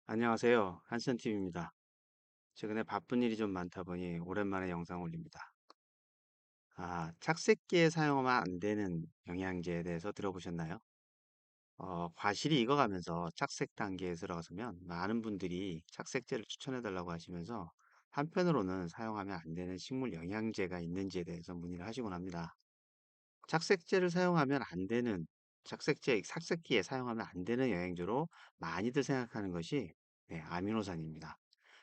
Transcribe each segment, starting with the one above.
안녕하세요. 한센TV입니다. 최근에 바쁜 일이 좀 많다 보니 오랜만에 영상 올립니다. 착색기에 사용하면 안 되는 영양제에 대해서 들어보셨나요? 과실이 익어가면서 착색 단계에 들어가면 많은 분들이 착색제를 추천해 달라고 하시면서 한편으로는 사용하면 안 되는 식물 영양제가 있는지에 대해서 문의를 하시곤 합니다. 착색제를 사용하면 안 되는 착색기에 사용하면 안 되는 영양제로 많이들 생각하는 것이 아미노산입니다.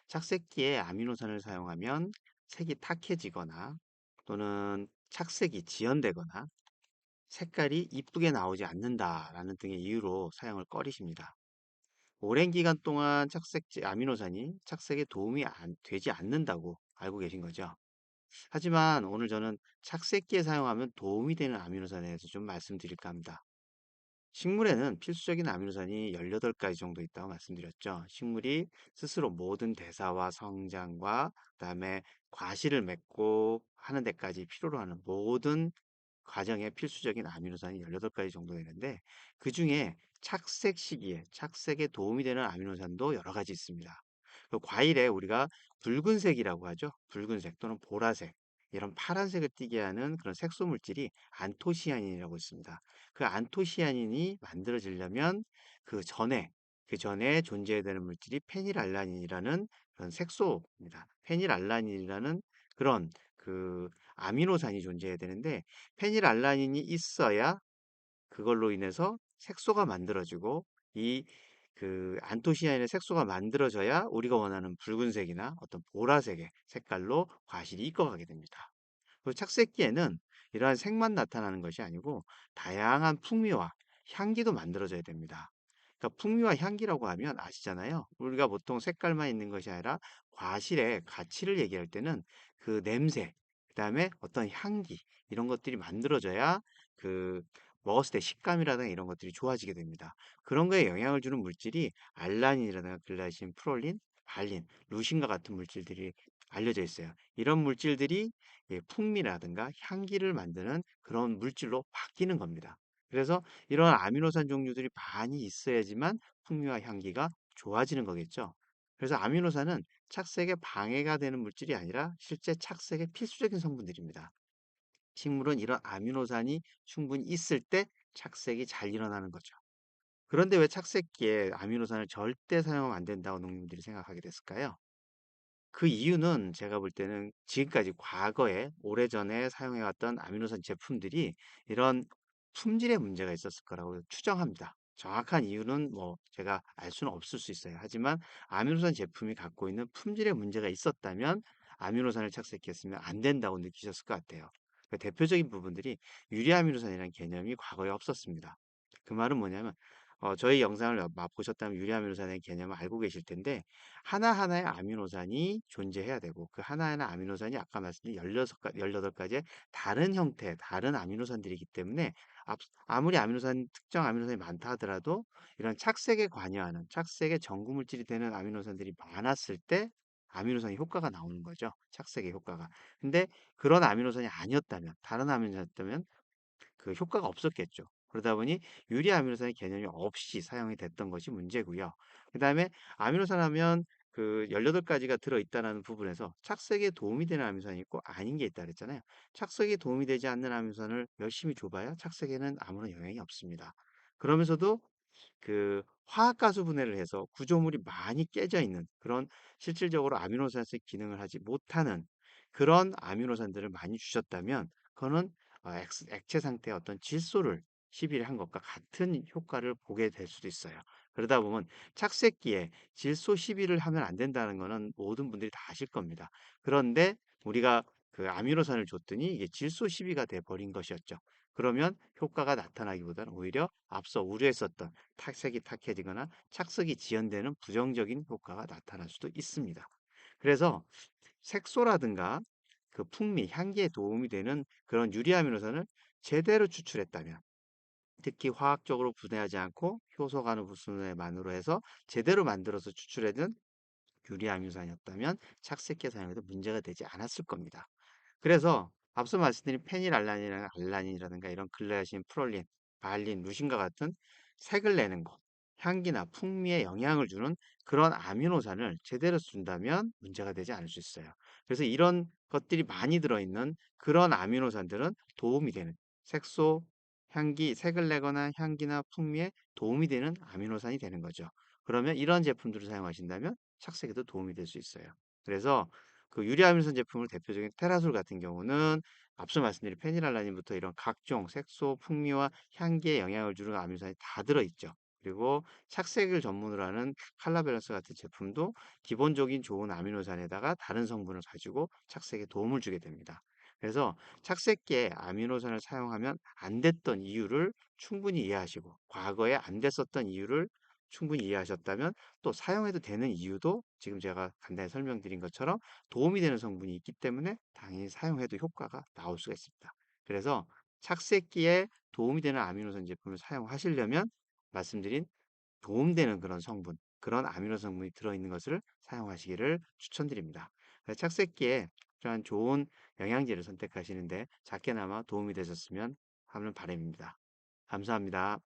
착색기에 아미노산을 사용하면 색이 탁해지거나 또는 착색이 지연되거나 색깔이 이쁘게 나오지 않는다라는 등의 이유로 사용을 꺼리십니다. 오랜 기간 동안 아미노산이 착색에 도움이 되지 않는다고 알고 계신 거죠. 하지만 오늘 저는 착색기에 사용하면 도움이 되는 아미노산에 대해서 좀 말씀드릴까 합니다. 식물에는 필수적인 아미노산이 18가지 정도 있다고 말씀드렸죠. 식물이 스스로 모든 대사와 성장과 그다음에 과실을 맺고 하는 데까지 필요로 하는 모든 과정에 필수적인 아미노산이 18가지 정도 되는데 그중에 착색 시기에 착색에 도움이 되는 아미노산도 여러 가지 있습니다. 그 과일에 우리가 붉은색이라고 하죠. 붉은색 또는 보라색 이런 파란색을 띠게 하는 그런 색소 물질이 안토시아닌이라고 있습니다. 그 안토시아닌이 만들어지려면 그 전에 그 전에 존재해야 되는 물질이 페닐알라닌이라는 그런 색소입니다. 페닐알라닌이라는 그런 그 아미노산이 존재해야 되는데 페닐알라닌이 있어야 그걸로 인해서 색소가 만들어지고 이 그 안토시아닌의 색소가 만들어져야 우리가 원하는 붉은색이나 어떤 보라색의 색깔로 과실이 익어가게 됩니다. 그 착색기에는 이러한 색만 나타나는 것이 아니고 다양한 풍미와 향기도 만들어져야 됩니다. 그러니까 풍미와 향기라고 하면 아시잖아요. 우리가 보통 색깔만 있는 것이 아니라 과실의 가치를 얘기할 때는 그 냄새, 그다음에 어떤 향기 이런 것들이 만들어져야 그 먹었을 때 식감이라든가 이런 것들이 좋아지게 됩니다. 그런 거에 영향을 주는 물질이 알라닌이라든가 글라이신, 프롤린, 발린, 루신과 같은 물질들이 알려져 있어요. 이런 물질들이 풍미라든가 향기를 만드는 그런 물질로 바뀌는 겁니다. 그래서 이런 아미노산 종류들이 많이 있어야지만 풍미와 향기가 좋아지는 거겠죠. 그래서 아미노산은 착색에 방해가 되는 물질이 아니라 실제 착색의 필수적인 성분들입니다. 식물은 이런 아미노산이 충분히 있을 때 착색이 잘 일어나는 거죠. 그런데 왜 착색기에 아미노산을 절대 사용하면 안 된다고 농민들이 생각하게 됐을까요? 그 이유는 제가 볼 때는 지금까지 과거에 오래전에 사용해왔던 아미노산 제품들이 이런 품질에 문제가 있었을 거라고 추정합니다. 정확한 이유는 뭐 제가 알 수는 없을 수 있어요. 하지만 아미노산 제품이 갖고 있는 품질에 문제가 있었다면 아미노산을 착색했으면 안 된다고 느끼셨을 것 같아요. 그 대표적인 부분들이 유리아미노산이라는 개념이 과거에 없었습니다. 그 말은 뭐냐면 저희 영상을 보셨다면 유리아미노산의 개념을 알고 계실 텐데 하나하나의 아미노산이 존재해야 되고 그 하나하나 아미노산이 아까 말씀드린 18가지의 다른 형태, 다른 아미노산들이기 때문에 아무리 특정 아미노산이 많다 하더라도 이런 착색에 관여하는 착색의 전구물질이 되는 아미노산들이 많았을 때 아미노산의 효과가 나오는 거죠. 착색의 효과가. 근데 그런 아미노산이 아니었다면, 다른 아미노산이었다면 그 효과가 없었겠죠. 그러다 보니 유리아미노산의 개념이 없이 사용이 됐던 것이 문제고요. 그다음에 아미노산 하면 그 18가지가 들어있다는 부분에서 착색에 도움이 되는 아미노산이 있고 아닌 게 있다 그랬잖아요. 착색에 도움이 되지 않는 아미노산을 열심히 줘봐야 착색에는 아무런 영향이 없습니다. 그러면서도 그 화학가수 분해를 해서 구조물이 많이 깨져 있는 그런 실질적으로 아미노산의 기능을 하지 못하는 그런 아미노산들을 많이 주셨다면 그거는 액체 상태의 어떤 질소를 시비를 한 것과 같은 효과를 보게 될 수도 있어요. 그러다 보면 착색기에 질소 시비를 하면 안 된다는 거는 모든 분들이 다 아실 겁니다. 그런데 우리가 그 아미노산을 줬더니 이게 질소 시비가 돼 버린 것이었죠. 그러면 효과가 나타나기보다는 오히려 앞서 우려했었던 색이 탁해지거나 착색이 지연되는 부정적인 효과가 나타날 수도 있습니다. 그래서 색소라든가 그 풍미, 향기에 도움이 되는 그런 유리아미노산을 제대로 추출했다면 특히 화학적으로 분해하지 않고 효소 간의 분해만으로 해서 제대로 만들어서 추출해낸 유리아미노산이었다면 착색제 사용에도 문제가 되지 않았을 겁니다. 그래서 앞서 말씀드린 페닐알라닌이나 알라닌이라든가 이런 글라신, 프롤린, 발린, 루신과 같은 색을 내는 것, 향기나 풍미에 영향을 주는 그런 아미노산을 제대로 쓴다면 문제가 되지 않을 수 있어요. 그래서 이런 것들이 많이 들어있는 그런 아미노산들은 도움이 되는 색소, 향기, 색을 내거나 향기나 풍미에 도움이 되는 아미노산이 되는 거죠. 그러면 이런 제품들을 사용하신다면 착색에도 도움이 될 수 있어요. 그래서 그 유리아미노산 제품을 대표적인 테라솔 같은 경우는 앞서 말씀드린 페닐알라닌부터 이런 각종 색소, 풍미와 향기에 영향을 주는 아미노산이 다 들어있죠. 그리고 착색을 전문으로 하는 칼라 밸런스 같은 제품도 기본적인 좋은 아미노산에다가 다른 성분을 가지고 착색에 도움을 주게 됩니다. 그래서 착색기에 아미노산을 사용하면 안 됐던 이유를 충분히 이해하시고 과거에 안 됐었던 이유를 충분히 이해하셨다면 또 사용해도 되는 이유도 지금 제가 간단히 설명드린 것처럼 도움이 되는 성분이 있기 때문에 당연히 사용해도 효과가 나올 수가 있습니다. 그래서 착색기에 도움이 되는 아미노산 제품을 사용하시려면 말씀드린 도움되는 그런 성분, 그런 아미노 성분이 들어있는 것을 사용하시기를 추천드립니다. 착색기에 이러한 좋은 영양제를 선택하시는데 작게나마 도움이 되셨으면 하는 바람입니다. 감사합니다.